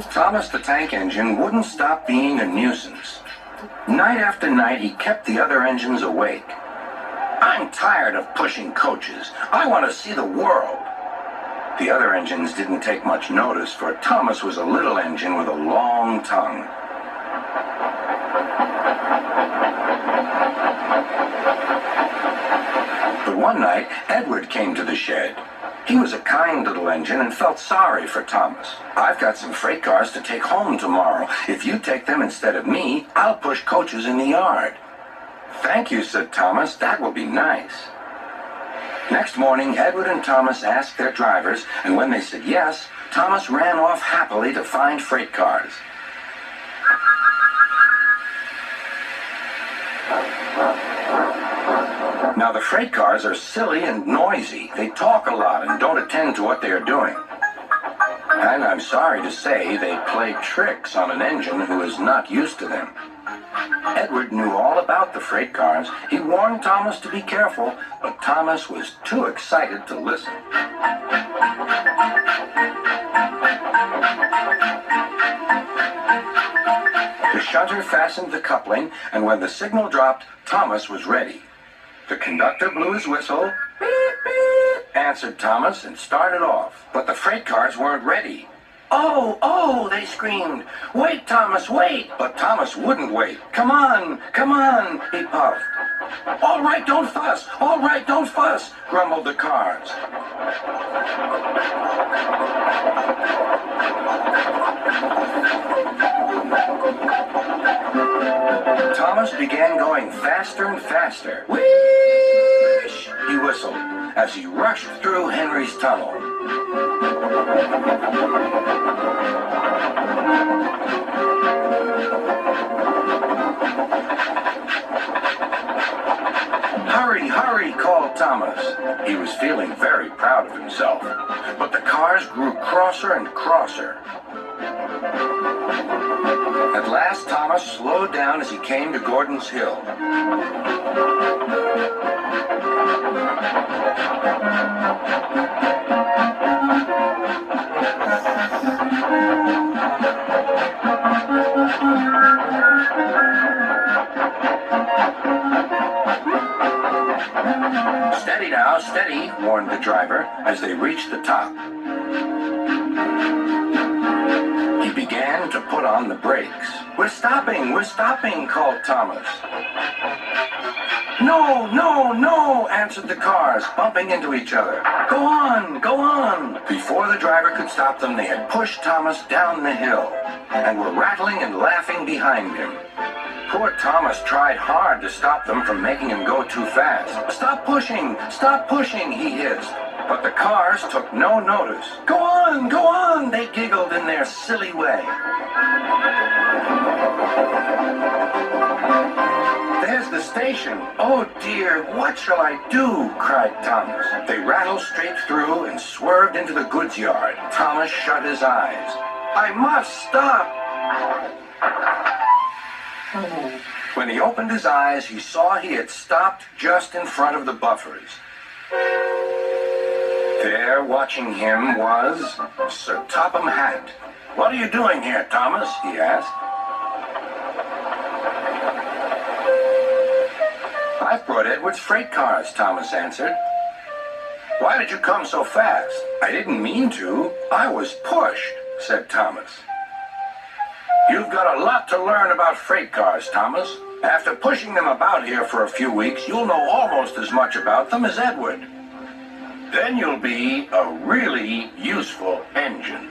Thomas the Tank Engine wouldn't stop being a nuisance. Night after night, he kept the other engines awake. "I'm tired of pushing coaches. I want to see the world." The other engines didn't take much notice, for Thomas was a little engine with a long tongue. But one night, Edward came to the shed. He was a kind little engine and felt sorry for Thomas. "I've got some freight cars to take home tomorrow. If you take them instead of me, I'll push coaches in the yard." "Thank you," said Thomas. "That will be nice." Next morning, Edward and Thomas asked their drivers, and when they said yes, Thomas ran off happily to find freight cars. Now, the freight cars are silly and noisy. They talk a lot and don't attend to what they are doing. And I'm sorry to say they play tricks on an engine who is not used to them. Edward knew all about the freight cars. He warned Thomas to be careful, but Thomas was too excited to listen. The shunter fastened the coupling, and when the signal dropped, Thomas was ready. The conductor blew his whistle. "Beep, beep," answered Thomas and started off. But the freight cars weren't ready. "Oh, oh," they screamed. "Wait, Thomas, wait." But Thomas wouldn't wait. "Come on, come on," he puffed. "All right, don't fuss. All right, don't fuss," grumbled the cars. Thomas began going faster and faster. "Whoosh!" he whistled as he rushed through Henry's tunnel. "Hurry, hurry," called Thomas. He was feeling very proud of himself. But the cars grew crosser and crosser. At last, Thomas slowed down as he came to Gordon's Hill. "Steady now, steady," warned the driver as they reached the top. He began to put on the brakes. We're stopping," called Thomas. "No, no, no," answered the cars, bumping into each other. Go on, go on." Before the driver could stop them, they had pushed Thomas down the hill and were rattling and laughing behind him. Poor Thomas tried hard to stop them from making him go too fast. Stop pushing," he hissed. But the cars took no notice. Go on," they giggled in their silly way. "There's the station. Oh dear, what shall I do?" cried Thomas. They rattled straight through and swerved into the goods yard. Thomas shut his eyes. "I must stop." When he opened his eyes, he saw he had stopped just in front of the buffers. There, watching him, was Sir Topham Hatt. "What are you doing here, Thomas?" he asked. "I've brought Edward's freight cars," Thomas answered. "Why did you come so fast?" "I didn't mean to. I was pushed," said Thomas. "You've got a lot to learn about freight cars, Thomas. After pushing them about here for a few weeks, you'll know almost as much about them as Edward. Then you'll be a really useful engine."